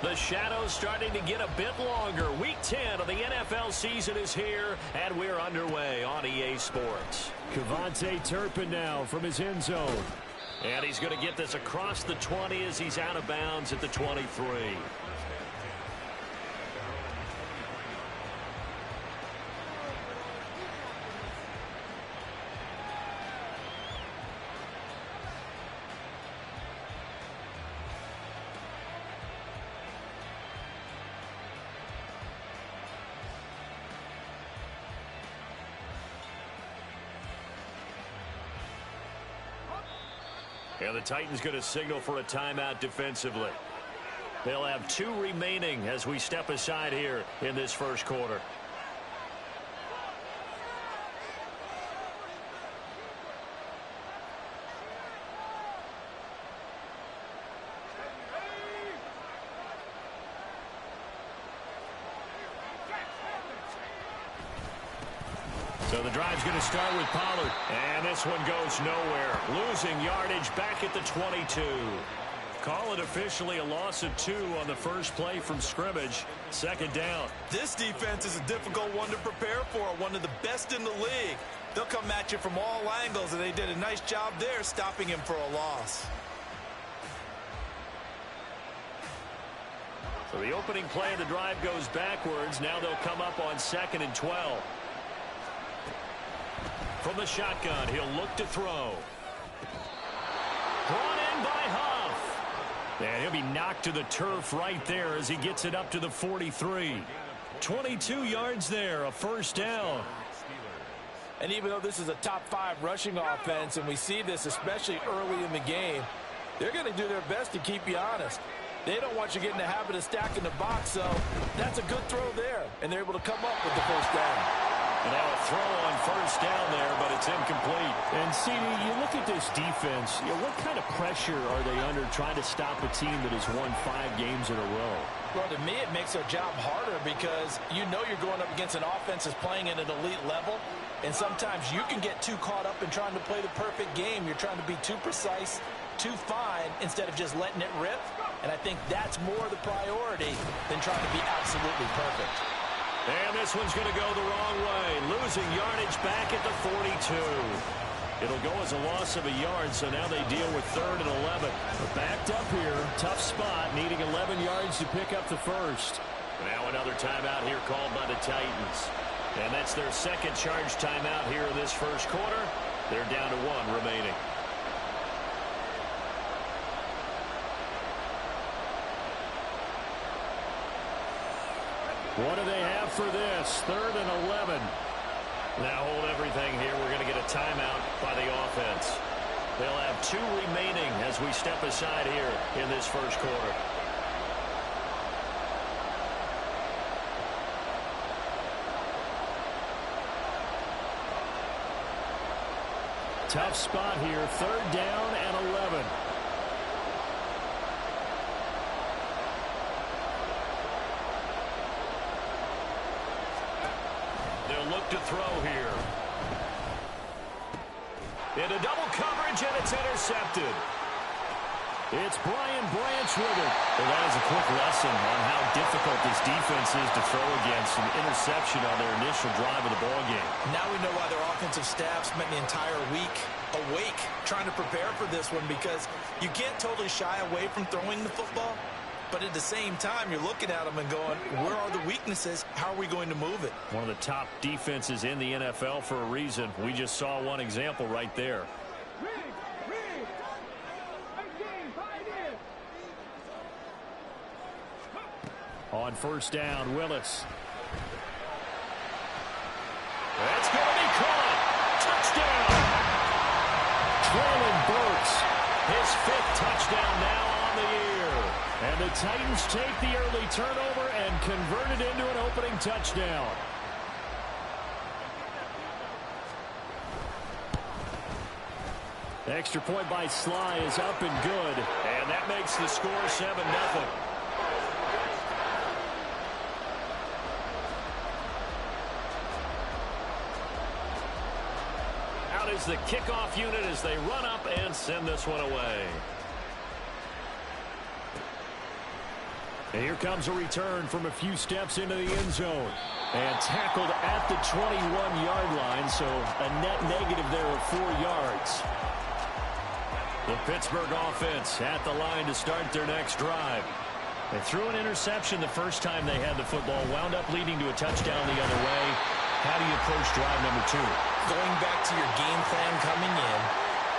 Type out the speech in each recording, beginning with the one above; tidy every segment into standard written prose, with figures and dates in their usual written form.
The shadow's starting to get a bit longer. Week 10 of the NFL season is here, and we're underway on EA Sports. Cavante Turpin now from his end zone. And he's going to get this across the 20 as he's out of bounds at the 23. And the Titans going to signal for a timeout defensively. They'll have 2 remaining as we step aside here in this first quarter. So the drive's going to start with Pollard. And this one goes nowhere. Losing yardage back at the 22. Call it officially a loss of 2 on the first play from scrimmage. Second down. This defense is a difficult one to prepare for. One of the best in the league. They'll come at you from all angles, and they did a nice job there stopping him for a loss. So the opening play of the drive goes backwards. Now they'll come up on 2nd and 12. From the shotgun, he'll look to throw. Brought in by Huff. And he'll be knocked to the turf right there as he gets it up to the 43. 22 yards there, a first down. And even though this is a top 5 rushing offense, and we see this especially early in the game, they're going to do their best to keep you honest. They don't want you getting the habit of stacking the box, so that's a good throw there. And they're able to come up with the first down. And now a throw on first down there, but it's incomplete. And, CD, you look at this defense, what kind of pressure are they under trying to stop a team that has won 5 games in a row? Well, to me, it makes their job harder because you know you're going up against an offense that's playing at an elite level, and sometimes you can get too caught up in trying to play the perfect game. You're trying to be too precise, too fine, instead of just letting it rip. And I think that's more the priority than trying to be absolutely perfect. And this one's going to go the wrong way. Losing yardage back at the 42. It'll go as a loss of a yard, so now they deal with 3rd and 11. They're backed up here. Tough spot, needing 11 yards to pick up the first. Now another timeout here called by the Titans. And that's their second charge timeout here in this first quarter. They're down to 1 remaining. What do they have for this? 3rd and 11. Now hold everything here. We're going to get a timeout by the offense. They'll have 2 remaining as we step aside here in this first quarter. Tough spot here. 3rd down and 11. Look to throw here. Into double coverage, and it's intercepted. It's Brian Branch with it. Well, that is a quick lesson on how difficult this defense is to throw against. An interception on their initial drive of the ballgame. Now we know why their offensive staff spent the entire week awake trying to prepare for this one, because you can't totally shy away from throwing the football. But at the same time, you're looking at them and going, where are the weaknesses? How are we going to move it? One of the top defenses in the NFL for a reason. We just saw one example right there. On first down, Willis. That's going to be caught. Touchdown. Traylon Burks, his 5th touchdown now on the year. And the Titans take the early turnover and convert it into an opening touchdown. Extra point by Sly is up and good. And that makes the score 7-0. Out is the kickoff unit as they run up and send this one away. And here comes a return from a few steps into the end zone. And tackled at the 21-yard line, so a net negative there of 4 yards. The Pittsburgh offense at the line to start their next drive. They threw an interception the first time they had the football, wound up leading to a touchdown the other way. How do you approach drive number 2? Going back to your game plan coming in,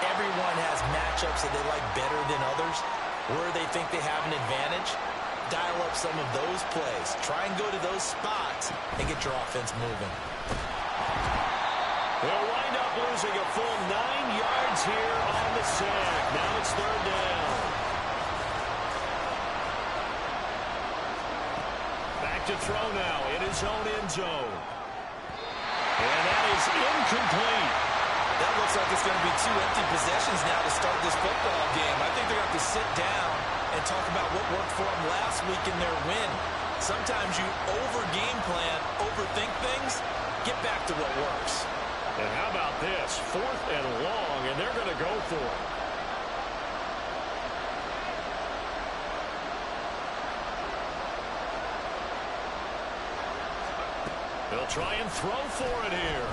everyone has matchups that they like better than others, where they think they have an advantage. Dial up some of those plays. Try and go to those spots and get your offense moving. They'll wind up losing a full 9 yards here on the sack. Now it's 3rd down. Back to throw now in his own end zone. And that is incomplete. That looks like it's going to be 2 empty possessions now to start this football game. I think they're going to have to sit down and talk about what worked for them last week in their win. Sometimes you over-game plan, overthink things, get back to what works. And how about this? 4th and long, and they're going to go for it. They'll try and throw for it here.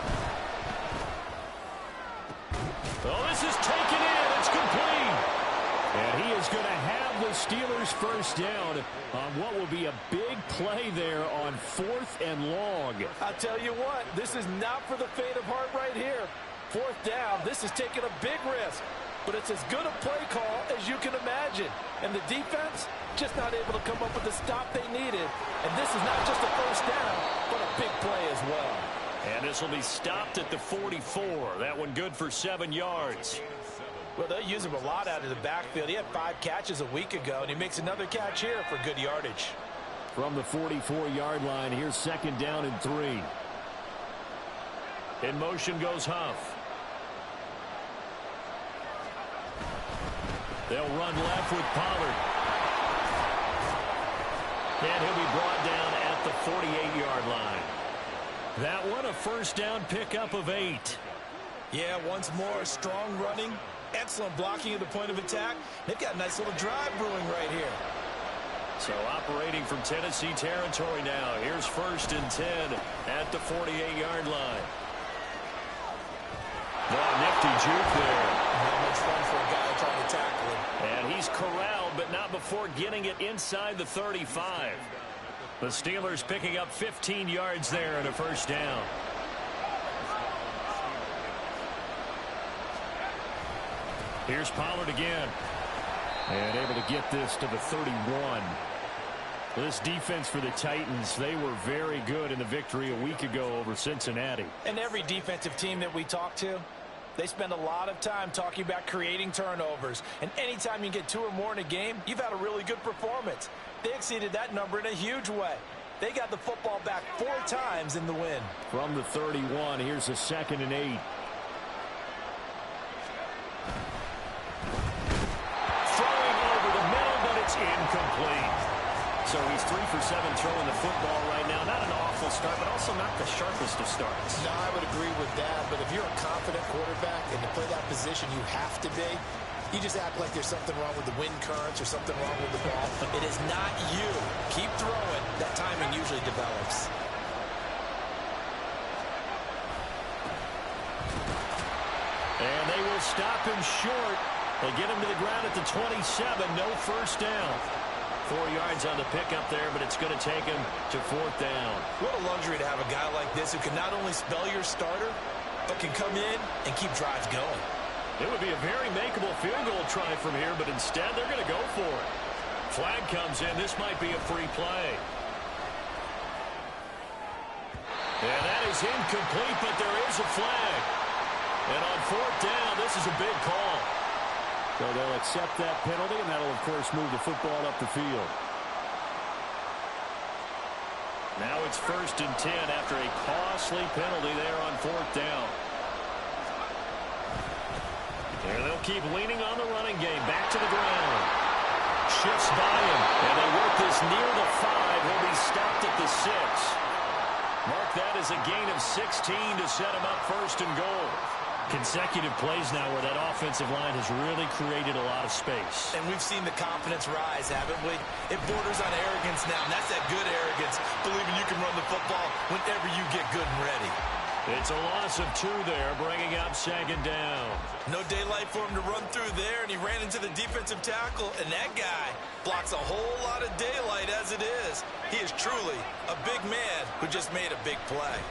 Oh, this is taken in. It's complete. And he is going to have the Steelers first down on what will be a big play there on 4th and long. I'll tell you what, this is not for the faint of heart right here. 4th down, this is taking a big risk. But it's as good a play call as you can imagine. And the defense just not able to come up with the stop they needed. And this is not just a first down, but a big play as well. And this will be stopped at the 44. That one good for 7 yards. Well, they'll use him a lot out of the backfield. He had 5 catches a week ago, and he makes another catch here for good yardage. From the 44-yard line, here's 2nd down and 3. In motion goes Huff. They'll run left with Pollard. And he'll be brought down at the 48-yard line. That one a first down pickup of 8. Yeah, once more, strong running. Excellent blocking at the point of attack. They've got a nice little drive brewing right here. So operating from Tennessee territory now. Here's 1st and 10 at the 48-yard line. Oh, nifty juke there. Not much fun for a guy trying to tackle him. And he's corralled, but not before getting it inside the 35. The Steelers picking up 15 yards there and a first down. Here's Pollard again. And able to get this to the 31. This defense for the Titans, they were very good in the victory a week ago over Cincinnati. And every defensive team that we talk to, they spend a lot of time talking about creating turnovers. And anytime you get 2 or more in a game, you've had a really good performance. They exceeded that number in a huge way. They got the football back 4 times in the win. From the 31, here's a 2nd and 8. Incomplete. So he's 3 for 7 throwing the football right now. Not an awful start, but also not the sharpest of starts. No, I would agree with that. But if you're a confident quarterback and to play that position you have to be, you just act like there's something wrong with the wind currents or something wrong with the ball. It is not you. Keep throwing. That timing usually develops. And they will stop him short. They get him to the ground at the 27. No first down. 4 yards on the pickup there, but it's going to take him to 4th down. What a luxury to have a guy like this who can not only spell your starter, but can come in and keep drives going. It would be a very makeable field goal try from here, but instead they're going to go for it. Flag comes in. This might be a free play. And that is incomplete, but there is a flag. And on 4th down, this is a big call. So they'll accept that penalty, and that'll, of course, move the football up the field. Now it's 1st and 10 after a costly penalty there on 4th down. There they'll keep leaning on the running game. Back to the ground. Shifts by him, and they work this near the 5. He'll be stopped at the 6. Mark that as a gain of 16 to set him up 1st and goal. Consecutive plays now where that offensive line has really created a lot of space. And we've seen the confidence rise, haven't we? It borders on arrogance now, and that's that good arrogance, believing you can run the football whenever you get good and ready. It's a loss of 2 there, bringing up 2nd down. No daylight for him to run through there, and he ran into the defensive tackle, and that guy blocks a whole lot of daylight as it is. He is truly a big man who just made a big play.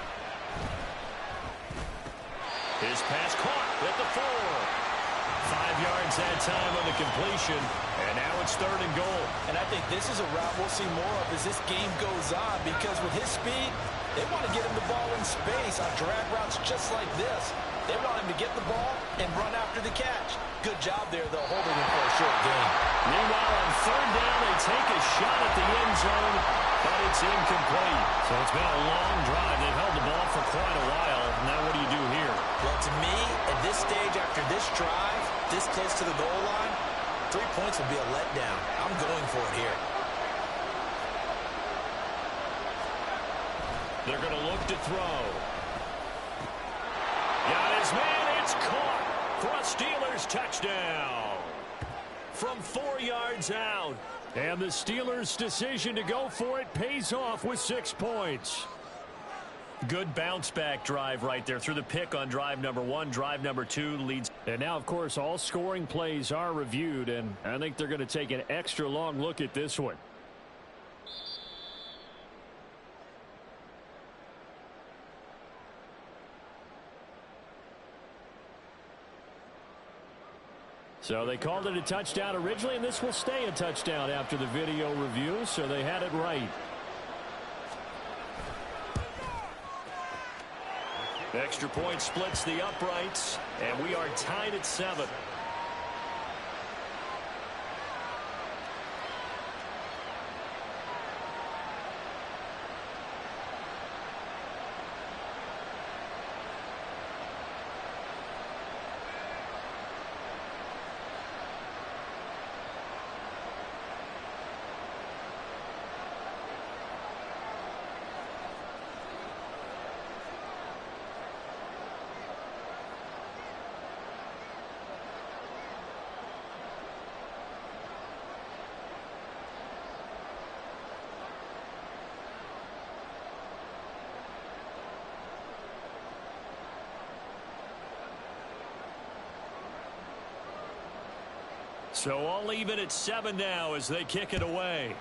His pass caught at the 4. 5 yards that time on the completion, and now it's 3rd and goal. And I think this is a route we'll see more of as this game goes on, because with his speed, they want to get him the ball in space on drag routes just like this. They want him to get the ball and run after the catch. Good job there, though, holding him for a short gain. Meanwhile, on 3rd down, they take a shot at the end zone, but it's incomplete. So it's been a long drive. They've held the ball for quite a while. Now what do you do here? Well, to me, at this stage after this drive, this close to the goal line, 3 points would be a letdown. I'm going for it here. They're going to look to throw. Got his man. It's caught for a Steelers touchdown. From 4 yards out. And the Steelers' decision to go for it pays off with 6 points. Good bounce-back drive right there through the pick on drive number 1. Drive number 2 leads. And now, of course, all scoring plays are reviewed, and I think they're going to take an extra long look at this one. So they called it a touchdown originally, and this will stay a touchdown after the video review, so they had it right. Extra point splits the uprights, and we are tied at 7. So all even at 7 now as they kick it away.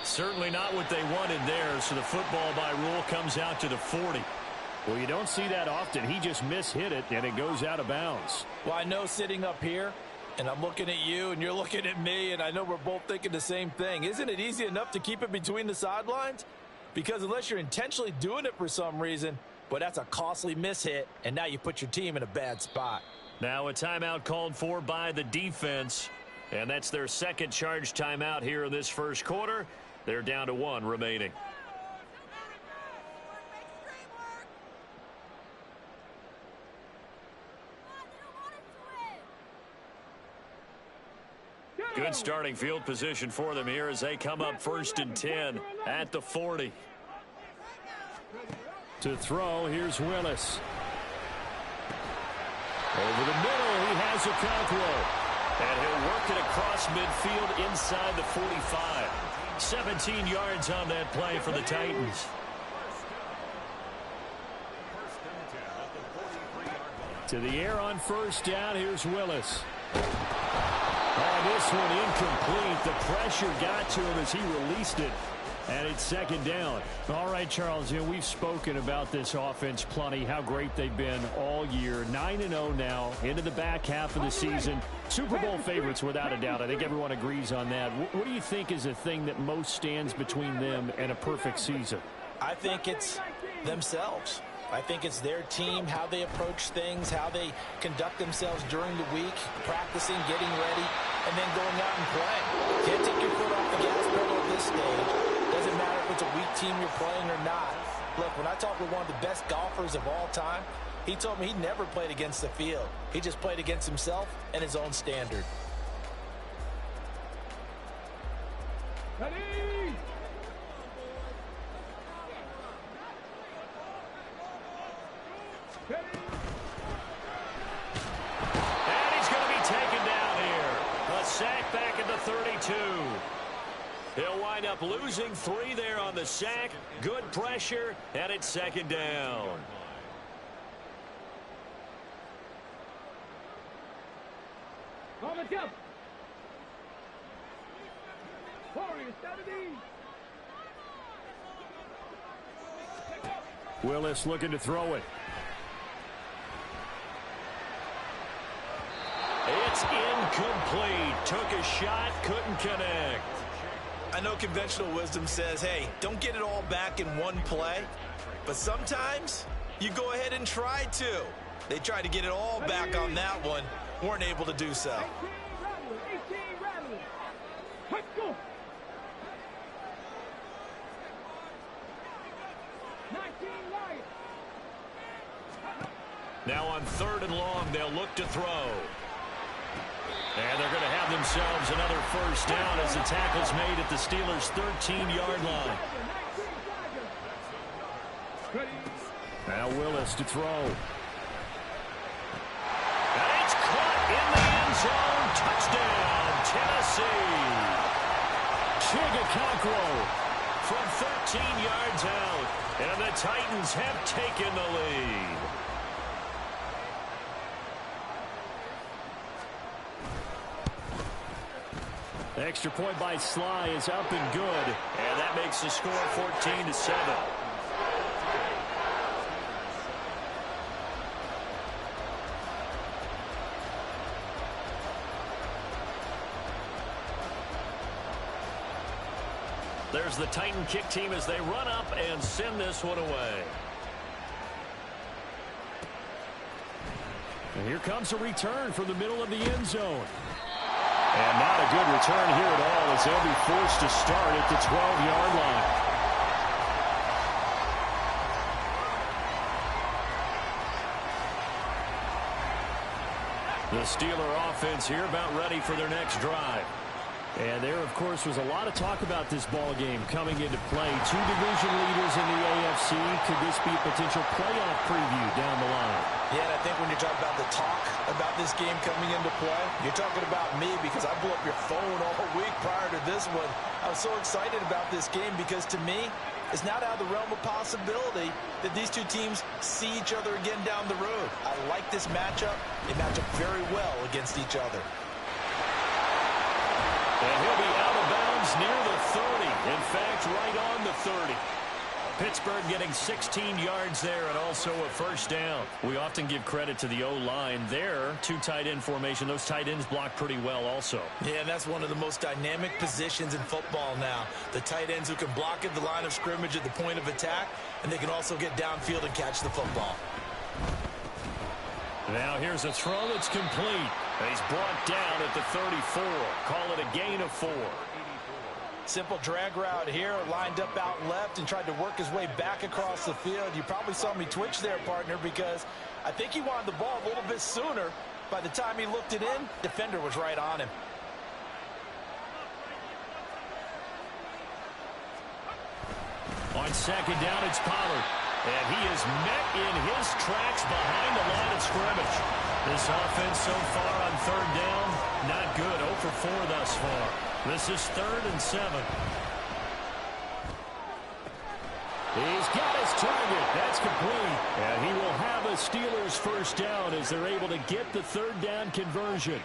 Certainly not what they wanted there, so the football by rule comes out to the 40. Well, you don't see that often. He just mishit it, and it goes out of bounds. Well, I know sitting up here, and I'm looking at you, and you're looking at me, and I know we're both thinking the same thing. Isn't it easy enough to keep it between the sidelines? Because unless you're intentionally doing it for some reason, but that's a costly mishit, and now you put your team in a bad spot. Now a timeout called for by the defense, and that's their second charge timeout here in this first quarter. They're down to 1 remaining. Good starting field position for them here as they come up 1st and 10 at the 40. To throw, here's Willis. Over the middle, he has a Cockrell. And he'll work it across midfield inside the 45. 17 yards on that play for the Titans. To the air on 1st down, here's Willis. Oh, this one incomplete. The pressure got to him as he released it. And it's 2nd down. All right, Charles, you know, we've spoken about this offense plenty, how great they've been all year. 9-0 now into the back half of the season. Super Bowl favorites without a doubt. I think everyone agrees on that. What do you think is the thing that most stands between them and a perfect season? I think it's themselves. I think it's their team, how they approach things, how they conduct themselves during the week, practicing, getting ready, and then going out and playing. Can't take your foot off the gas pedal at this stage. Doesn't matter if it's a weak team you're playing or not. Look, when I talked with one of the best golfers of all time, he told me he never played against the field. He just played against himself and his own standard. Ready? Ready? losing 3 there on the sack. Good pressure, and it's second down. Willis looking to throw it. It's incomplete. Took a shot, couldn't connect. I know conventional wisdom says, hey, don't get it all back in one play. But sometimes you go ahead and try to. They tried to get it all back on that one. Weren't able to do so. Now on 3rd and long, they'll look to throw. And they're going to have themselves another first down as the tackle's made at the Steelers' 13-yard line. Now Willis to throw. And it's caught in the end zone. Touchdown, Tennessee. Chigakakwo From 13 yards out. And the Titans have taken the lead. Extra point by Sly is up and good. And that makes the score 14-7. There's the Titan kick team as they run up and send this one away. And here comes a return from the middle of the end zone. And not a good return here at all as they'll be forced to start at the 12-yard line. The Steeler offense here about ready for their next drive. And there, of course, was a lot of talk about this ball game coming into play. 2 division leaders in the AFC. Could this be a potential playoff preview down the line? Yeah, and I think when you're talking about the talk about this game coming into play, you're talking about me because I blew up your phone all week prior to this one. I was so excited about this game because to me, it's not out of the realm of possibility that these two teams see each other again down the road. I like this matchup. They match up very well against each other. And he'll be out of bounds near the 30. In fact, right on the 30. Pittsburgh getting 16 yards there and also a first down. We often give credit to the O-line there. 2 tight end formation. Those tight ends block pretty well also. Yeah, and that's one of the most dynamic positions in football now. The tight ends who can block at the line of scrimmage at the point of attack, and they can also get downfield and catch the football. Now here's a throw that's complete. And he's brought down at the 34. Call it a gain of 4. Simple drag route here, lined up out left and tried to work his way back across the field. You probably saw me twitch there, partner, because I think he wanted the ball a little bit sooner. By the time he looked it in, defender was right on him. On second down, it's Pollard. And he is met in his tracks behind the line of scrimmage. This offense so far on 3rd down, not good. 0 for 4 thus far. This is 3rd and 7. He's got his target. That's complete. And he will have a Steelers first down as they're able to get the 3rd down conversion.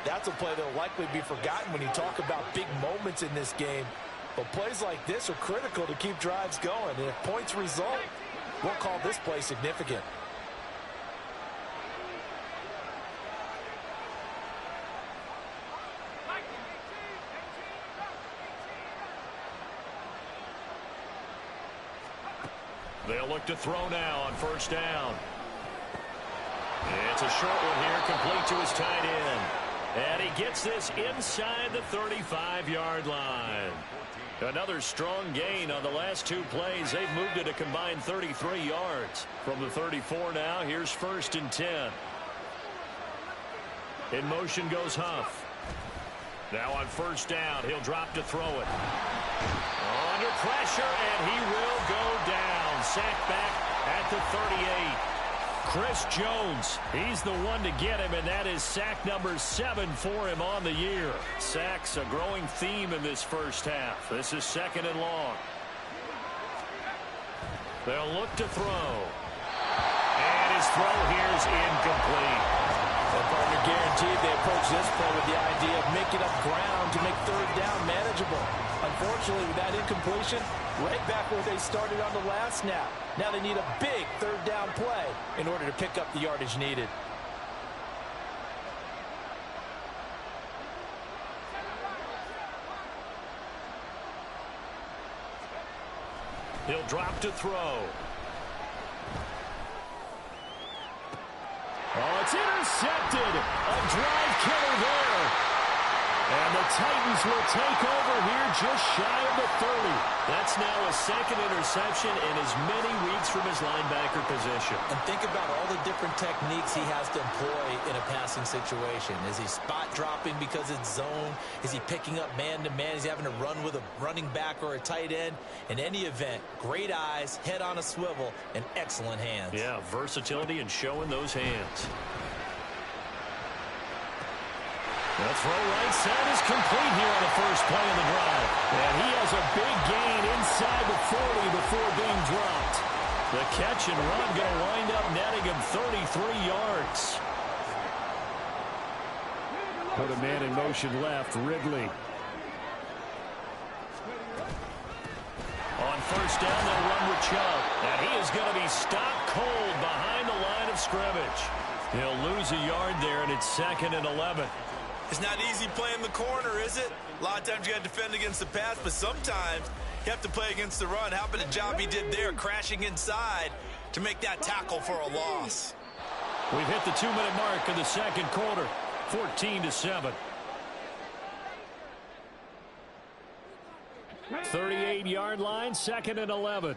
That's a play that will likely be forgotten when you talk about big moments in this game. But plays like this are critical to keep drives going. And if points result, we'll call this play significant. They'll look to throw now on first down. It's a short one here, complete to his tight end. And he gets this inside the 35-yard line. Another strong gain on the last 2 plays. They've moved it a combined 33 yards. From the 34 now, here's 1st and 10. In motion goes Huff. Now on first down, he'll drop to throw it. Under pressure, and he will go down. Sacked back at the 38. Chris Jones. He's the one to get him, and that is sack number 7 for him on the year. Sacks a growing theme in this first half. This is 2nd and long. They'll look to throw. And his throw here is incomplete. The partner guaranteed they approach this play with the idea of making up ground to make 3rd down manageable. Unfortunately, with that incompletion, right back where they started on the last snap. Now they need a big 3rd down play in order to pick up the yardage needed. He'll drop to throw. Oh, it's intercepted. A drive killer there. And the Titans will take over here just shy of the 30. That's now a 2nd interception in as many weeks from his linebacker position. And think about all the different techniques he has to employ in a passing situation. Is he spot dropping because it's zone? Is he picking up man-to-man? Is he having to run with a running back or a tight end? In any event, great eyes, head on a swivel, and excellent hands. Yeah, versatility and showing those hands. The throw right side is complete here on the first play of the drive. And he has a big gain inside the 40 before being dropped. The catch and run going to wind up netting him 33 yards. Put a man in motion left, Ridley. On 1st down, they'll run with Chubb. And he is going to be stopped cold behind the line of scrimmage. He'll lose a yard there, and it's 2nd and 11. It's not easy playing the corner, is it? A lot of times you got to defend against the pass, but sometimes you have to play against the run. How about the job he did there, crashing inside to make that tackle for a loss? We've hit the 2-minute mark in the 2nd quarter, 14-7. 38-yard line, 2nd and 11.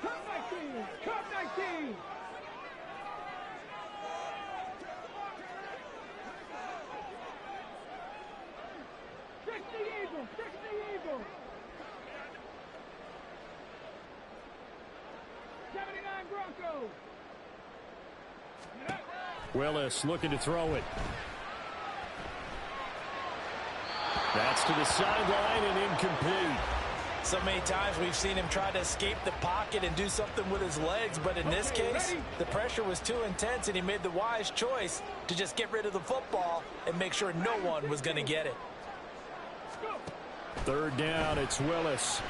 Cut 19. Willis looking to throw it. That's to the sideline and incomplete. So many times we've seen him try to escape the pocket and do something with his legs, but in this case, the pressure was too intense and he made the wise choice to just get rid of the football and make sure no one was going to get it. 3rd down, it's Willis.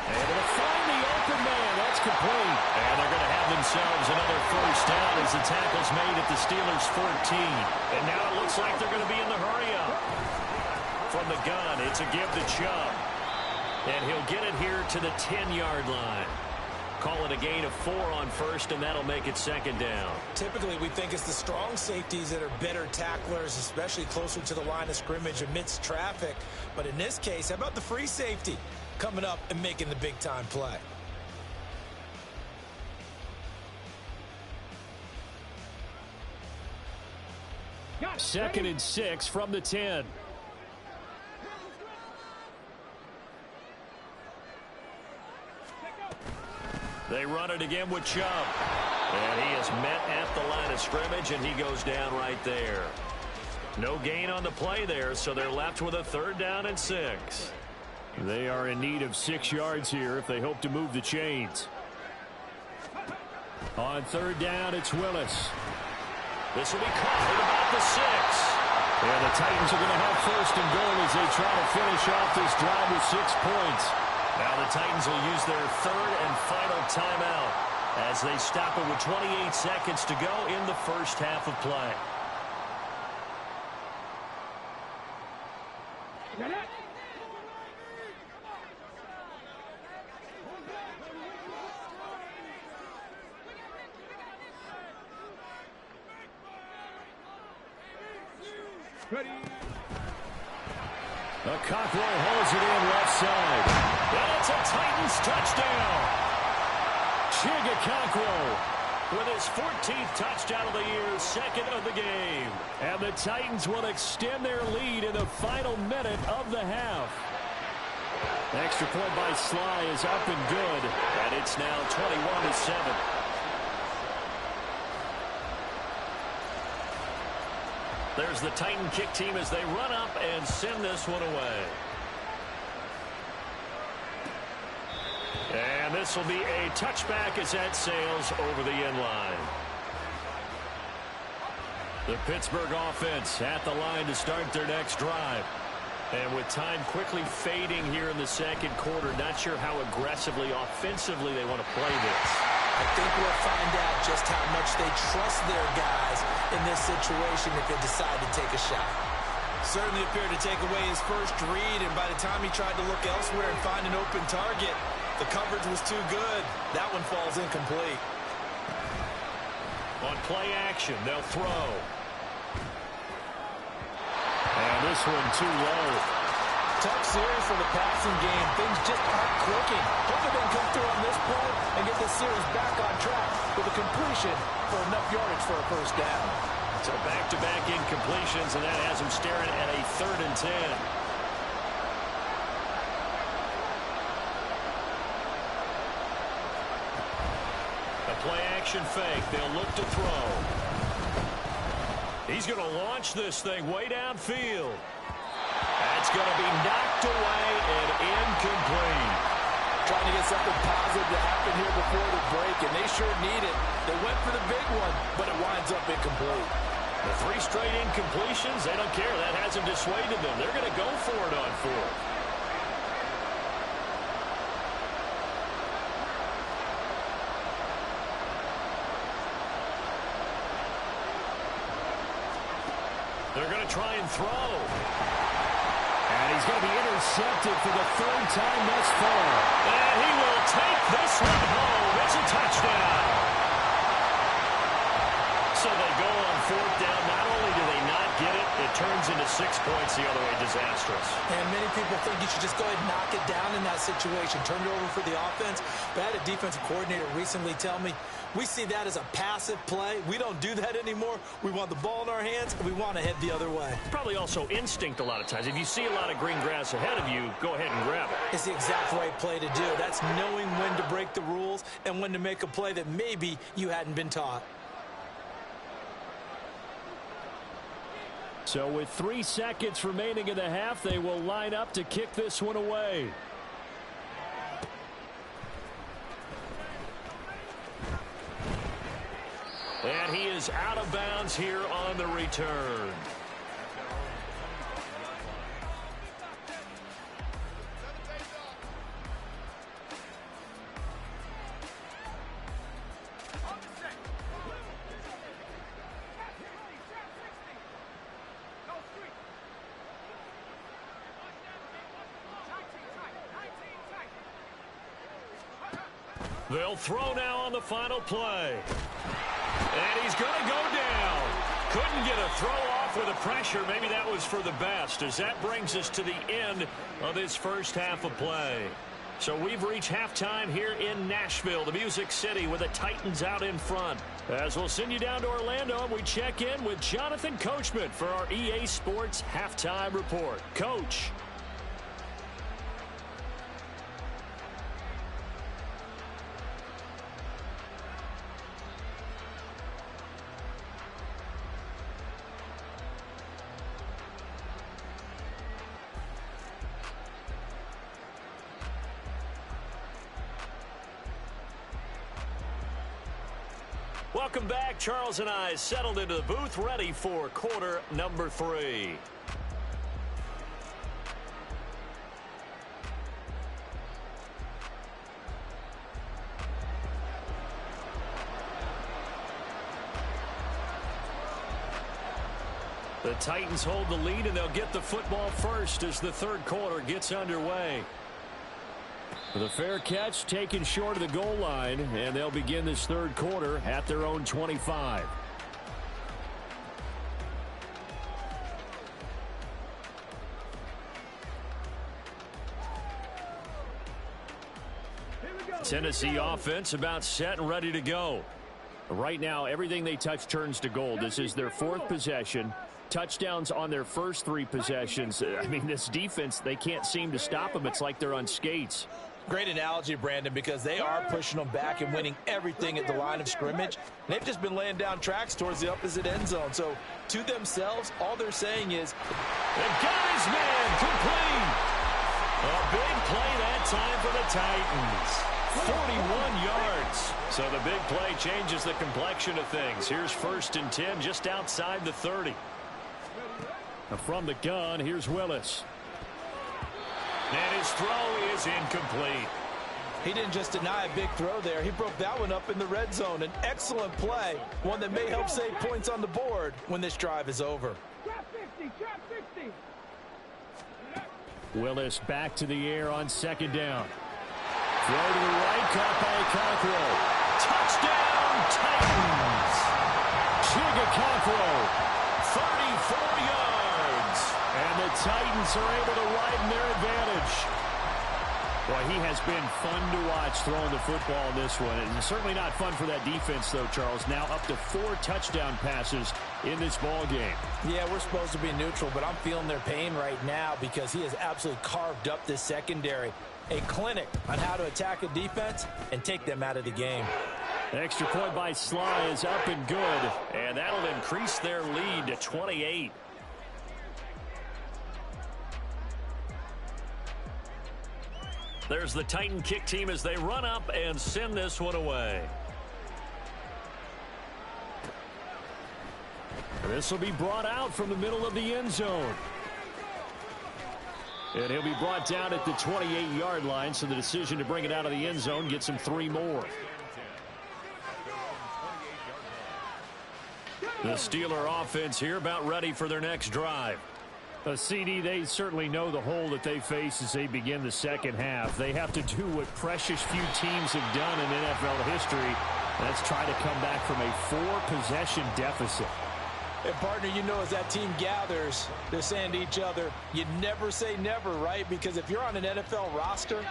Able to find the open man. That's complete. And they're going to have themselves another 1st down as the tackle's made at the Steelers' 14. And now it looks like they're going to be in the hurry-up. From the gun, it's a give to Chubb. And he'll get it here to the 10-yard line. Call it a gain of 4 on 1st, and that'll make it 2nd down. Typically, we think it's the strong safeties that are better tacklers, especially closer to the line of scrimmage amidst traffic. But in this case, how about the free safety coming up and making the big-time play? Second and 6 from the 10. They run it again with Chubb. And he is met at the line of scrimmage, and he goes down right there. No gain on the play there, so they're left with a 3rd down and 6. They are in need of 6 yards here if they hope to move the chains. On 3rd down, it's Willis. This will be caught at about the 6. And the Titans are going to have 1st and goal as they try to finish off this drive with 6 points. Now the Titans will use their 3rd and final timeout as they stop it with 28 seconds to go in the first half of play. Ready. Cockrell holds it in left side. And it's a Titans touchdown. Chigga Cockrell with his 14th touchdown of the year, 2nd of the game. And the Titans will extend their lead in the final minute of the half. Extra point by Sly is up and good. And it's now 21-7. There's the Titan kick team as they run up and send this one away. And this will be a touchback as that sails over the end line. The Pittsburgh offense at the line to start their next drive. And with time quickly fading here in the second quarter, not sure how aggressively, offensively they want to play this. I think we'll find out just how much they trust their guys in this situation if they decide to take a shot. Certainly appeared to take away his first read, and by the time he tried to look elsewhere and find an open target, the coverage was too good. That one falls incomplete. On play action, they'll throw. And this one too low. Tough series for the passing game. Things just aren't clicking. Hope they can come through on this play and get this series back on track with a completion for enough yardage for a first down. So back-to-back incompletions, and that has him staring at a 3rd and 10. A play-action fake. They'll look to throw. He's going to launch this thing way downfield. That's going to be knocked away and incomplete. Trying to get something positive to happen here before the break, and they sure need it. They went for the big one, but it winds up incomplete. The 3 straight incompletions, they don't care. That hasn't dissuaded them. They're going to go for it on 4th. They're going to try and throw. And he's going to be intercepted for the 3rd time thus far. And he will take this one home. It's a touchdown. So they go on 4th down. Not only do they not get it, it turns into 6 points the other way. Disastrous. And many people think you should just go ahead and knock it down in that situation. Turn it over for the offense. But I had a defensive coordinator recently tell me, we see that as a passive play. We don't do that anymore. We want the ball in our hands, and we want to head the other way. Probably also instinct a lot of times. If you see a lot of green grass ahead of you, go ahead and grab it. It's the exact right play to do. That's knowing when to break the rules and when to make a play that maybe you hadn't been taught. So with 3 seconds remaining in the half, they will line up to kick this one away. And he is out of bounds here on the return. They'll throw now on the final play. And he's going to go down. Couldn't get a throw off with the pressure. Maybe that was for the best, as that brings us to the end of this first half of play. So we've reached halftime here in Nashville, the Music City, with the Titans out in front. As we'll send you down to Orlando, we check in with Jonathan Coachman for our EA Sports Halftime Report. Coach. Welcome back. Charles and I settled into the booth, ready for quarter number 3. The Titans hold the lead, and they'll get the football first as the third quarter gets underway. The fair catch taken short of the goal line, and they'll begin this third quarter at their own 25. Tennessee offense about set and ready to go. Right now, everything they touch turns to gold. This is their 4th possession. Touchdowns on their first 3 possessions. I mean, this defense, they can't seem to stop them. It's like they're on skates. Great analogy, Brandon, because they are pushing them back and winning everything at the line of scrimmage. They've just been laying down tracks towards the opposite end zone. So to themselves, all they're saying is, they got his man complete. A big play that time for the Titans. 41 yards. So the big play changes the complexion of things. Here's 1st and 10 just outside the 30. From the gun, here's Willis. And his throw is incomplete. He didn't just deny a big throw there. He broke that one up in the red zone. An excellent play, one that may help save points on the board when this drive is over. Drop 50, drop 50. Willis back to the air on 2nd down. Throw to the right, caught by Cockrell. Touchdown, Titans. Cockrell, 34 yards. and the Titans are able to widen their advantage. Boy, he has been fun to watch throwing the football in this one. And certainly not fun for that defense, though, Charles. Now up to 4 touchdown passes in this ball game. Yeah, we're supposed to be neutral, but I'm feeling their pain right now because he has absolutely carved up this secondary. A clinic on how to attack a defense and take them out of the game. Extra point by Sly is up and good. And that'll increase their lead to 28. There's the Titan kick team as they run up and send this one away. This will be brought out from the middle of the end zone. And he'll be brought down at the 28-yard line, so the decision to bring it out of the end zone gets him 3 more. The Steeler offense here about ready for their next drive. CD, they certainly know the hole that they face as they begin the second half. They have to do what precious few teams have done in NFL history. That's try to come back from a 4-possession deficit. And, partner, you know, as that team gathers, they're saying to each other, you never say never, right? Because if you're on an NFL roster,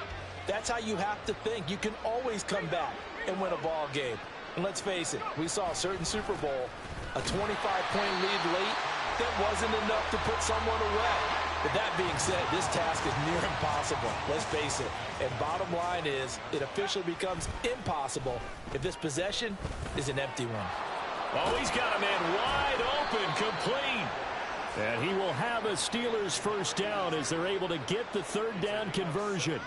that's how you have to think. You can always come back and win a ball game. And let's face it, we saw a certain Super Bowl, a 25-point lead late, that wasn't enough to put someone away. But that being said, this task is near impossible. Let's face it. And bottom line is, it officially becomes impossible if this possession is an empty one. Oh, he's got a man wide open, complete. And he will have a Steelers first down as they're able to get the 3rd down conversion.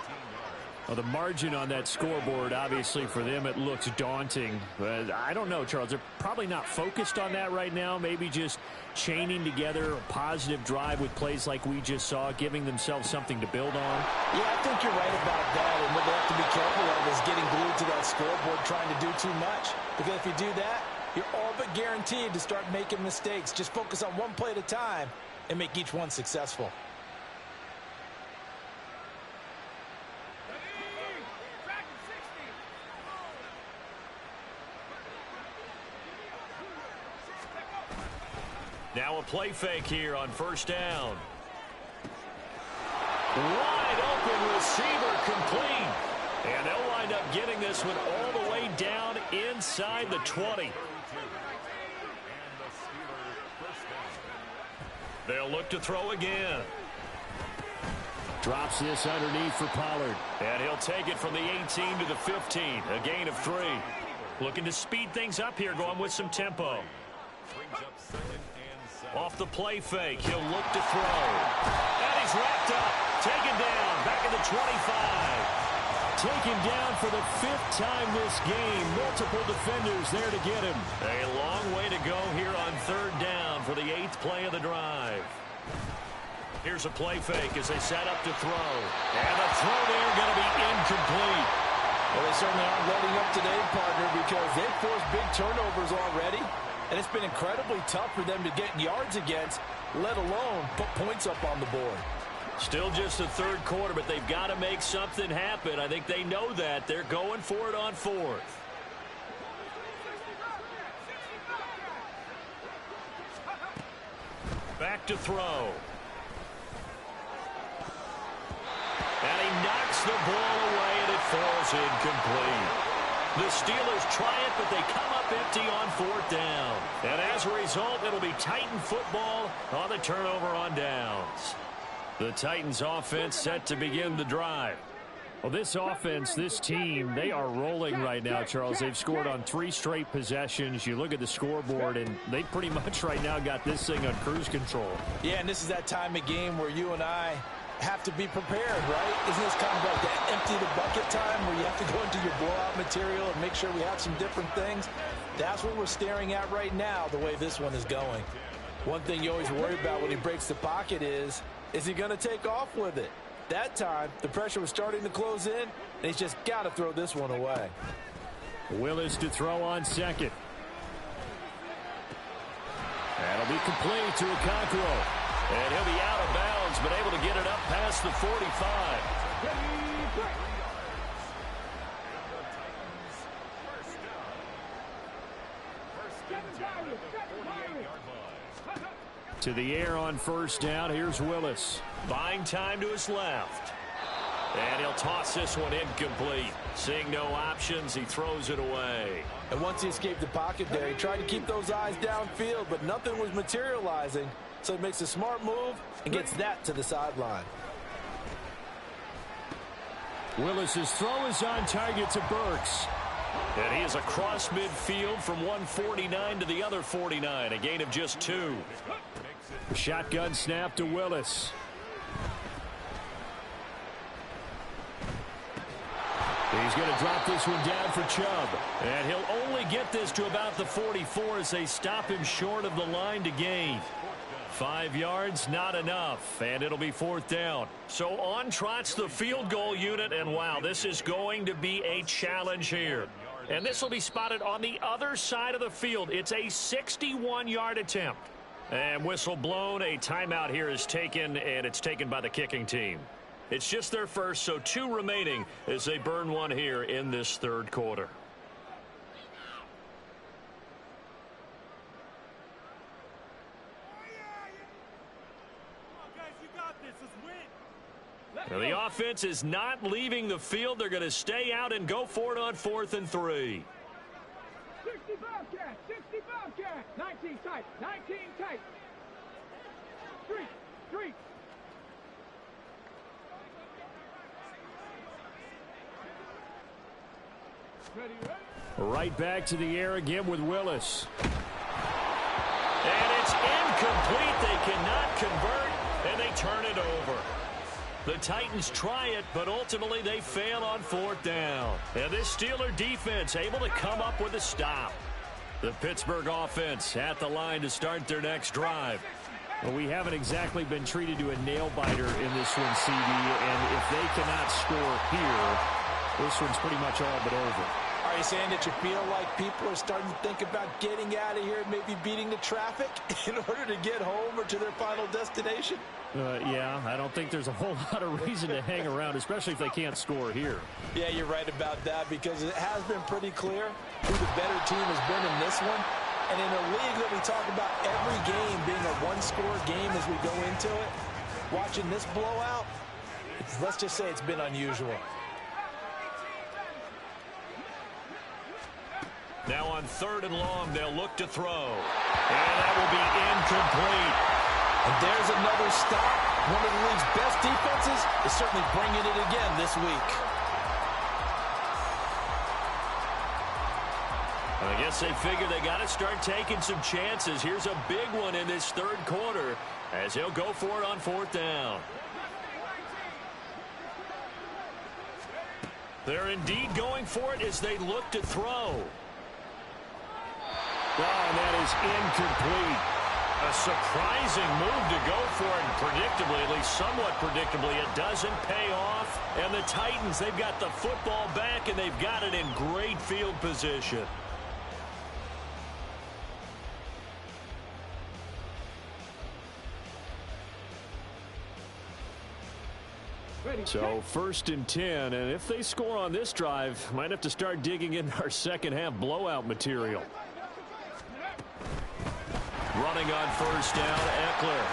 Well, the margin on that scoreboard, obviously, for them, it looks daunting. But I don't know, Charles. They're probably not focused on that right now. Maybe just chaining together a positive drive with plays like we just saw, giving themselves something to build on. Yeah, I think you're right about that. And what they have to be careful of is getting glued to that scoreboard trying to do too much. Because if you do that, you're all but guaranteed to start making mistakes. Just focus on one play at a time and make each one successful. Now a play fake here on 1st down. Wide open receiver, complete. And they'll wind up getting this one all the way down inside the 20. They'll look to throw again. Drops this underneath for Pollard. And he'll take it from the 18 to the 15. A gain of 3. Looking to speed things up here, going with some tempo. Off the play fake, he'll look to throw. And he's wrapped up. Taken down, back at the 25. Taken down for the 5th time this game. Multiple defenders there to get him. A long way to go here on 3rd down for the 8th play of the drive. Here's a play fake as they set up to throw. And the throw there going to be incomplete. Well, they certainly aren't letting up today, partner, because they've forced big turnovers already. And it's been incredibly tough for them to get yards against, let alone put points up on the board. Still just the 3rd quarter, but they've got to make something happen. I think they know that. They're going for it on 4th. Back to throw. And he knocks the ball away, and it falls incomplete. The Steelers try it, but they come up empty on 4th down. And as a result, it'll be Titan football on the turnover on downs. The Titans offense set to begin the drive. Well, this offense, this team, they are rolling right now, Charles. They've scored on 3 straight possessions. You look at the scoreboard, and they pretty much right now got this thing on cruise control. Yeah, and this is that time of game where you and I have to be prepared, right? Isn't this kind of like that empty the bucket time where you have to go into your blowout material and make sure we have some different things? That's what we're staring at right now, the way this one is going. One thing you always worry about when he breaks the pocket is he going to take off with it? That time, the pressure was starting to close in, and he's just got to throw this one away. Willis to throw on second. That'll be complete to Okonkwo. And he'll be out of bounds, but able to get it up past the 45. To the air on first down. Here's Willis. Buying time to his left. And he'll toss this one incomplete. Seeing no options, he throws it away. And once he escaped the pocket there, he tried to keep those eyes downfield, but nothing was materializing. So he makes a smart move and gets that to the sideline. Willis's throw is on target to Burks. And he is across midfield from 149 to the other 49. A gain of just 2. Shotgun snap to Willis. He's going to drop this one down for Chubb. And he'll only get this to about the 44 as they stop him short of the line to gain. 5 yards, not enough, and it'll be 4th down. So on trots the field goal unit, and wow, this is going to be a challenge here. And this will be spotted on the other side of the field. It's a 61-yard attempt. And whistle blown, a timeout here is taken, and it's taken by the kicking team. It's just their first, so 2 remaining as they burn one here in this 3rd quarter. Now the offense is not leaving the field. They're going to stay out and go for it on 4th and 3. 60 Bobcat, 60 Bobcat, 19 tight, 19 tight. 3. Ready. Right back to the air again with Willis. And it's incomplete. They cannot convert, and they turn it over. The Titans try it, but ultimately they fail on 4th down. And this Steeler defense able to come up with a stop. The Pittsburgh offense at the line to start their next drive. Well, we haven't exactly been treated to a nail-biter in this one, CD, and if they cannot score here, this one's pretty much all but over. Are you saying that you feel like people are starting to think about getting out of here, maybe beating the traffic in order to get home or to their final destination? Yeah, I don't think there's a whole lot of reason to hang around, especially if they can't score here. Yeah, you're right about that because it has been pretty clear who the better team has been in this one. And in a league that we talk about every game being a one-score game as we go into it, watching this blowout, let's just say it's been unusual. Now on 3rd and long, they'll look to throw. And that will be incomplete. And there's another stop. One of the league's best defenses is certainly bringing it again this week. I guess they figure they got to start taking some chances. Here's a big one in this 3rd quarter as he'll go for it on 4th down. They're indeed going for it as they look to throw. Oh, and that is incomplete. A surprising move to go for it, and predictably, at least somewhat predictably, it doesn't pay off. And the Titans, they've got the football back, and they've got it in great field position. So 1st and 10, and if they score on this drive, might have to start digging into our second-half blowout material. Running on 1st down, Eckler.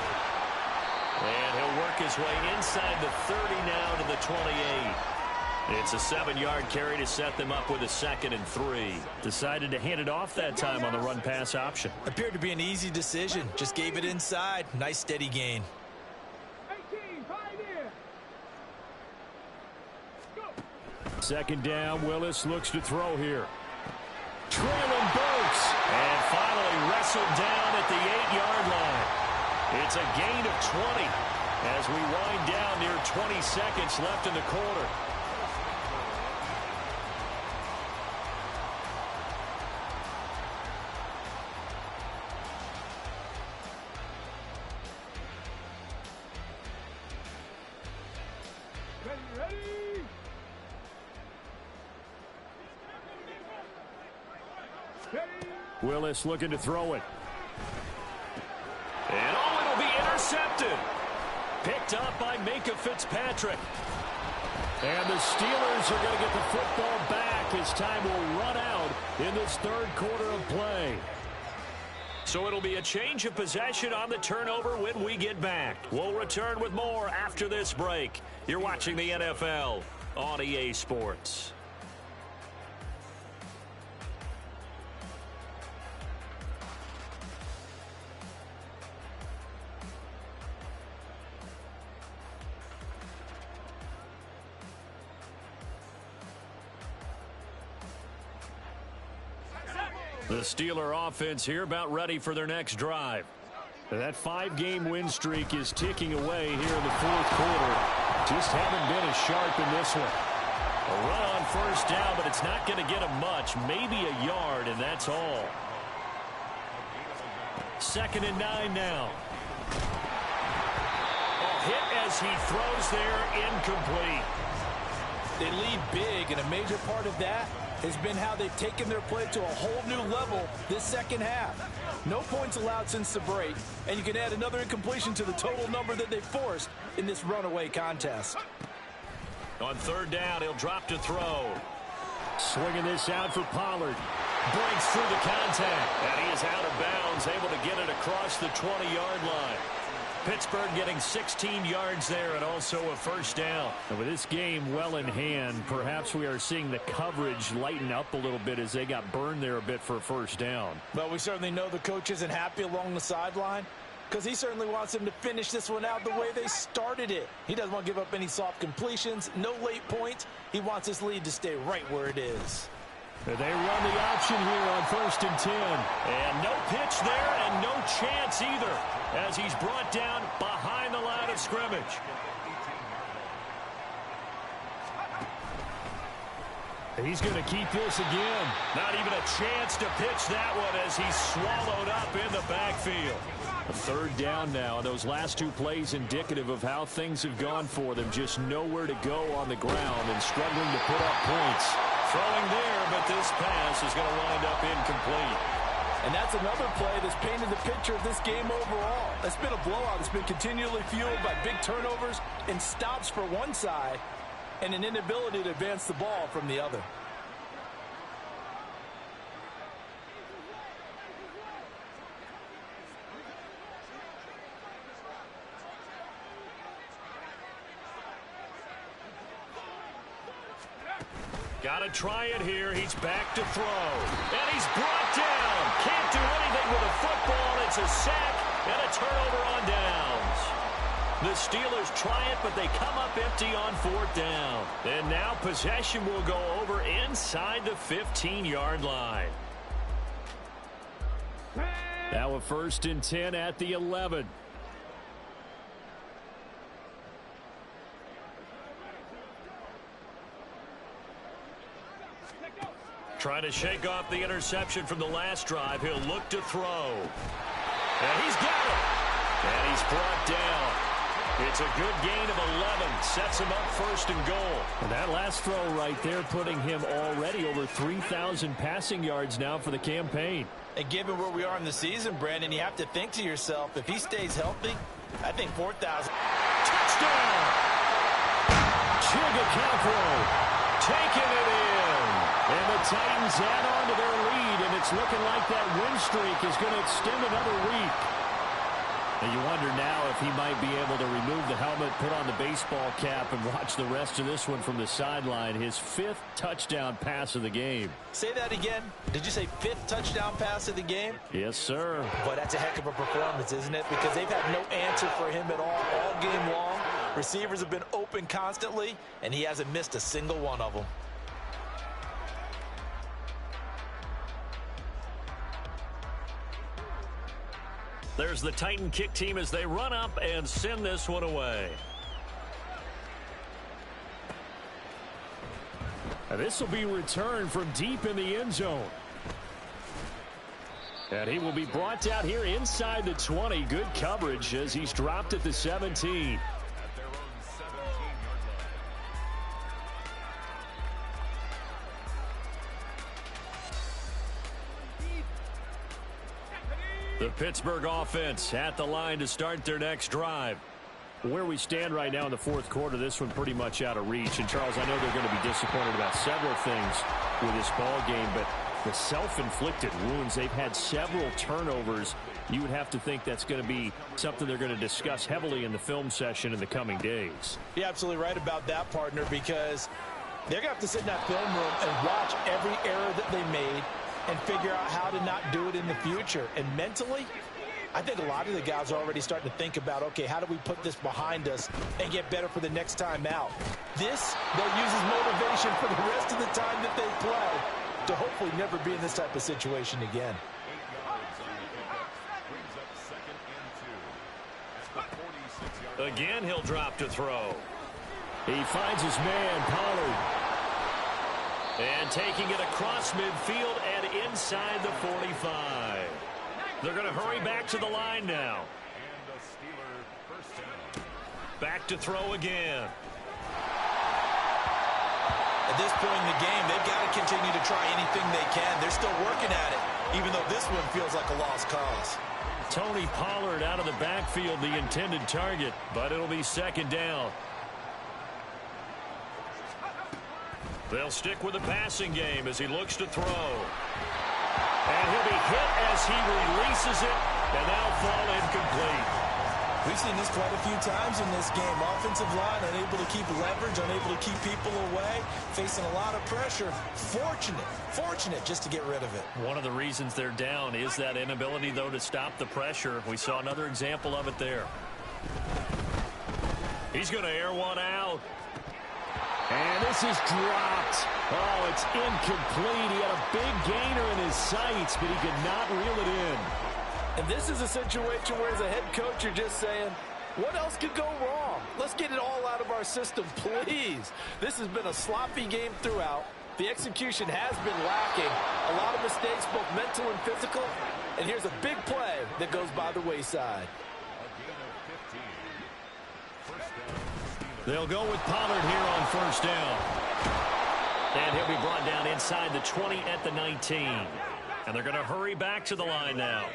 And he'll work his way inside the 30 now to the 28. It's a 7-yard carry to set them up with a 2nd and 3. Decided to hand it off that time on the run-pass option. Appeared to be an easy decision. Just gave it inside. Nice steady gain. 18, 5 here. Go. Second down, Willis looks to throw here. Traylon Burks. And finally wrestled down at the 8-yard line. It's a gain of 20 as we wind down near 20 seconds left in the quarter. Willis looking to throw it. And it'll be intercepted. Picked up by Minkah Fitzpatrick. And the Steelers are going to get the football back as time will run out in this third quarter of play. So it'll be a change of possession on the turnover when we get back. We'll return with more after this break. You're watching the NFL on EA Sports. The Steeler offense here about ready for their next drive. That 5-game win streak is ticking away here in the fourth quarter. Just haven't been as sharp in this one. A run on first down, but it's not going to get them much. Maybe a yard, and that's all. 2nd and 9 now. A hit as he throws there, incomplete. They lead big, and a major part of that has been how they've taken their play to a whole new level this second half. No points allowed since the break, and you can add another incompletion to the total number that they forced in this runaway contest. On 3rd down, he'll drop to throw. Swinging this out for Pollard. Breaks through the contact, and he is out of bounds, able to get it across the 20-yard line. Pittsburgh getting 16 yards there and also a first down. And with this game well in hand, perhaps we are seeing the coverage lighten up a little bit as they got burned there a bit for a first down. Well, we certainly know the coach isn't happy along the sideline because he certainly wants them to finish this one out the way they started it. He doesn't want to give up any soft completions, no late points. He wants this lead to stay right where it is. They run the option here on 1st and 10. And no pitch there and no chance either as he's brought down behind the line of scrimmage. He's going to keep this again. Not even a chance to pitch that one as he's swallowed up in the backfield. A 3rd down now. And those last 2 plays indicative of how things have gone for them. Just nowhere to go on the ground and struggling to put up points. Throwing there, but this pass is going to wind up incomplete. And that's another play that's painted the picture of this game overall. It's been a blowout. It's been continually fueled by big turnovers and stops for one side and an inability to advance the ball from the other. Got to try it here. He's back to throw. And he's brought down. Can't do anything with a football. It's a sack and a turnover on downs. The Steelers try it, but they come up empty on 4th down. And now possession will go over inside the 15-yard line. Now a 1st and 10 at the 11. Trying to shake off the interception from the last drive. He'll look to throw. And he's got it. And he's brought down. It's a good gain of 11. Sets him up 1st and goal. And that last throw right there putting him already over 3,000 passing yards now for the campaign. And given where we are in the season, Brandon, you have to think to yourself, if he stays healthy, I think 4,000. Touchdown! Chigga taking it in. And the Titans add on to their lead, and it's looking like that win streak is going to extend another week. And you wonder now if he might be able to remove the helmet, put on the baseball cap, and watch the rest of this one from the sideline. His 5th touchdown pass of the game. Say that again. Did you say 5th touchdown pass of the game? Yes, sir. Boy, that's a heck of a performance, isn't it? Because they've had no answer for him at all game long. Receivers have been open constantly, and he hasn't missed a single one of them. There's the Titan kick team as they run up and send this one away. And this will be returned from deep in the end zone. And he will be brought down here inside the 20. Good coverage as he's dropped at the 17. The Pittsburgh offense at the line to start their next drive. Where we stand right now in the fourth quarter, this one pretty much out of reach. And, Charles, I know they're going to be disappointed about several things with this ball game, but the self-inflicted wounds, they've had several turnovers. You would have to think that's going to be something they're going to discuss heavily in the film session in the coming days. You're absolutely right about that, partner, because they're going to have to sit in that film room and watch every error that they made and figure out how to not do it in the future. And mentally, I think a lot of the guys are already starting to think about, okay, how do we put this behind us and get better for the next time out? This, they'll use as motivation for the rest of the time that they play to hopefully never be in this type of situation again. Again, he'll drop to throw. He finds his man, Pollard. And taking it across midfield and inside the 45. They're going to hurry back to the line now. Back to throw again. At this point in the game, they've got to continue to try anything they can. They're still working at it, even though this one feels like a lost cause. Tony Pollard out of the backfield, the intended target, but it'll be second down. They'll stick with the passing game as he looks to throw. And he'll be hit as he releases it, and now fall incomplete. We've seen this quite a few times in this game. Offensive line unable to keep leverage, unable to keep people away, facing a lot of pressure. Fortunate just to get rid of it. One of the reasons they're down is that inability, though, to stop the pressure. We saw another example of it there. He's going to air one out. And this is dropped. Oh, it's incomplete. He had a big gainer in his sights, but he could not reel it in. And this is a situation where, as a head coach, you're just saying, what else could go wrong? Let's get it all out of our system, please. This has been a sloppy game throughout. The execution has been lacking. A lot of mistakes, both mental and physical. And here's a big play that goes by the wayside. They'll go with Pollard here on first down. And he'll be brought down inside the 20 at the 19. And they're going to hurry back to the line now.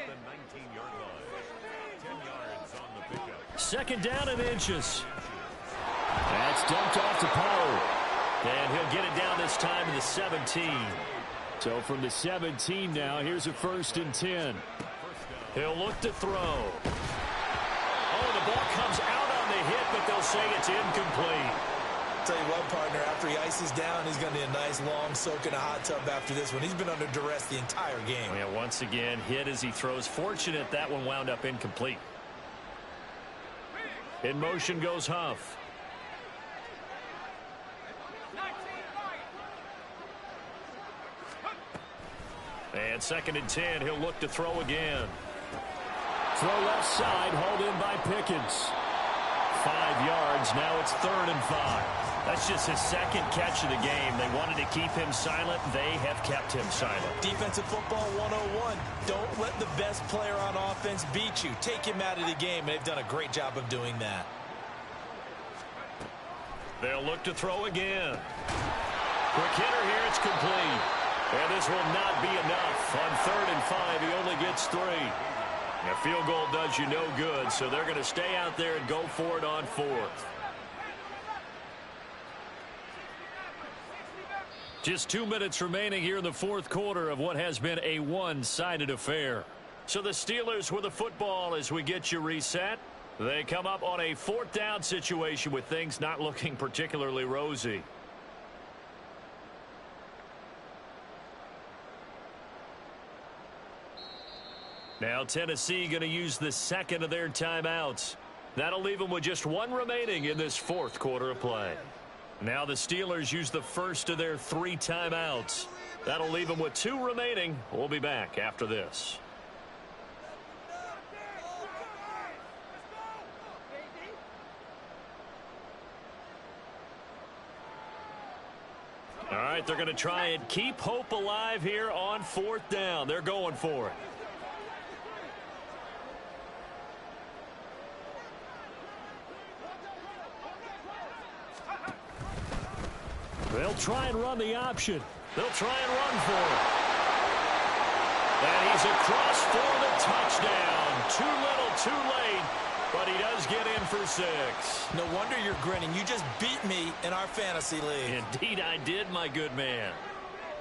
Second down and inches. That's dumped off to Pollard. And he'll get it down this time to the 17. So from the 17 now, here's a 1st and 10. He'll look to throw. Oh, the ball comes out on the hit, but they'll say it's incomplete. Tell you what, partner, after he ices down, he's going to need a nice long soak in a hot tub after this one. He's been under duress the entire game. Yeah, once again, hit as he throws. Fortunate that one wound up incomplete. In motion goes Huff. And 2nd and 10, he'll look to throw again. Throw left side, hauled in by Pickens. 5 yards, now it's 3rd and 5. That's just his second catch of the game. They wanted to keep him silent. They have kept him silent. Defensive football 101. Don't let the best player on offense beat you. Take him out of the game, and they've done a great job of doing that. They'll look to throw again. Quick hitter here, it's complete. And this will not be enough. On 3rd and 5, he only gets 3. A field goal does you no good, so they're going to stay out there and go for it on 4th. Just 2 minutes remaining here in the 4th quarter of what has been a one-sided affair. So the Steelers with the football as we get you reset. They come up on a 4th down situation with things not looking particularly rosy. Now Tennessee going to use the 2nd of their timeouts. That'll leave them with just 1 remaining in this 4th quarter of play. Now the Steelers use the 1st of their 3 timeouts. That'll leave them with 2 remaining. We'll be back after this. right, they're going to try and keep hope alive here on 4th down. They're going for it. They'll try and run the option. They'll try and run for it. And he's across for the touchdown. Too little, too late, but he does get in for 6. No wonder you're grinning. You just beat me in our fantasy league. Indeed I did, my good man.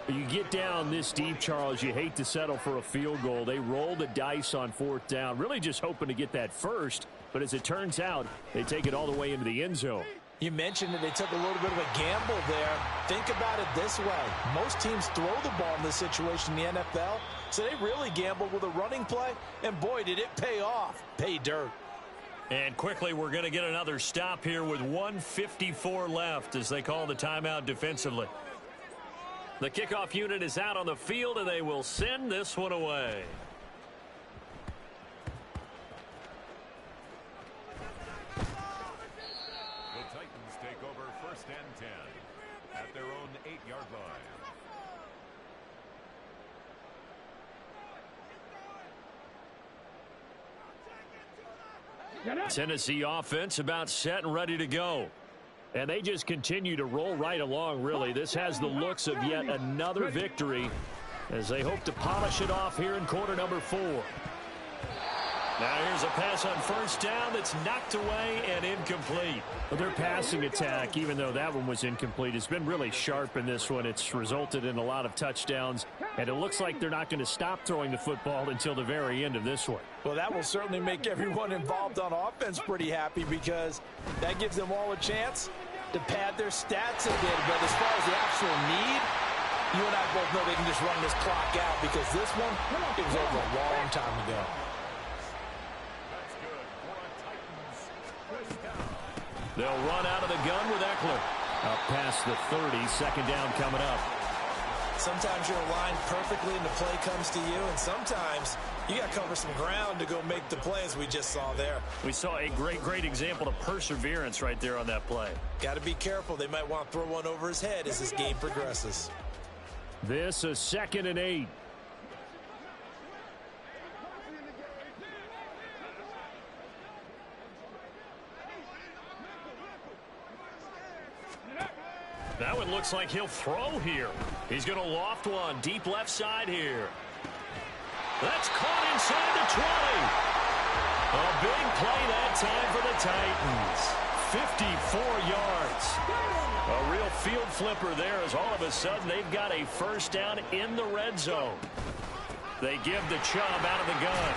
You get down this deep, Charles, you hate to settle for a field goal. They roll the dice on 4th down, really just hoping to get that first. But as it turns out, they take it all the way into the end zone. You mentioned that they took a little bit of a gamble there. Think about it this way. Most teams throw the ball in this situation in the NFL, so they really gambled with a running play, and boy, did it pay off. Pay dirt. And quickly, we're going to get another stop here with 1:54 left as they call the timeout defensively. The kickoff unit is out on the field, and they will send this one away. Take over 1st and 10 at their own 8-yard line. Tennessee offense about set and ready to go. And they just continue to roll right along, really. This has the looks of yet another victory as they hope to polish it off here in quarter number 4. Now here's a pass on 1st down that's knocked away and incomplete. Well, their passing attack, even though that one was incomplete, has been really sharp in this one. It's resulted in a lot of touchdowns, and it looks like they're not going to stop throwing the football until the very end of this one. Well, that will certainly make everyone involved on offense pretty happy because that gives them all a chance to pad their stats a bit. But as far as the actual need, you and I both know they can just run this clock out because this one, it was over a long time ago. They'll run out of the gun with Eckler. Up past the 30, 2nd down coming up. Sometimes you're aligned perfectly and the play comes to you, and sometimes you got to cover some ground to go make the play, as we just saw there. We saw a great example of perseverance right there on that play. Got to be careful. They might want to throw one over his head as this game progresses. This is 2nd and 8. That one looks like he'll throw here. He's going to loft one deep left side here. That's caught inside the 20. A big play that time for the Titans. 54 yards. A real field flipper there as all of a sudden they've got a 1st down in the red zone. They give the Chubb out of the gun.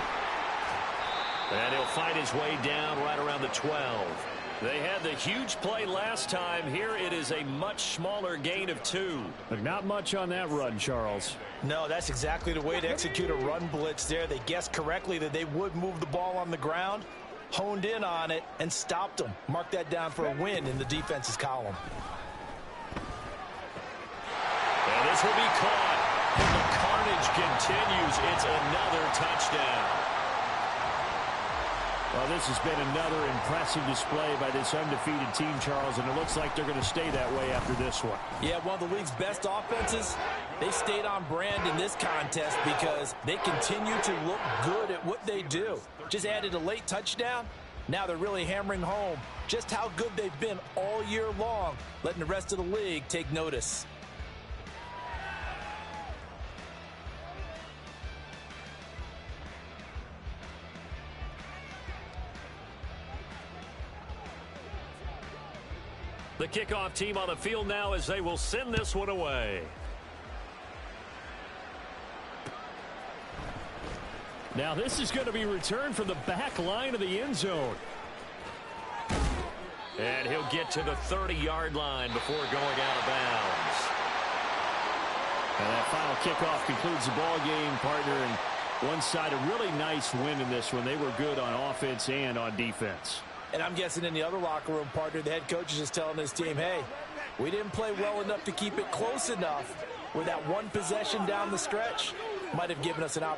And he'll fight his way down right around the 12. They had the huge play last time. Here it is a much smaller gain of 2. But not much on that run, Charles. No, that's exactly the way to execute a run blitz there. They guessed correctly that they would move the ball on the ground, honed in on it, and stopped them. Mark that down for a win in the defense's column. And this will be caught. And the carnage continues. It's another touchdown. Well, this has been another impressive display by this undefeated team, Charles, and it looks like they're going to stay that way after this one. Yeah, one of the league's best offenses. They stayed on brand in this contest because they continue to look good at what they do. Just added a late touchdown. Now they're really hammering home just how good they've been all year long, letting the rest of the league take notice. The kickoff team on the field now as they will send this one away. Now this is going to be returned from the back line of the end zone. And he'll get to the 30-yard line before going out of bounds. And that final kickoff concludes the ball game, partner. And one side, a really nice win in this one. They were good on offense and on defense. And I'm guessing in the other locker room, partner, the head coach is just telling his team, hey, we didn't play well enough to keep it close enough where that one possession down the stretch might have given us an opportunity.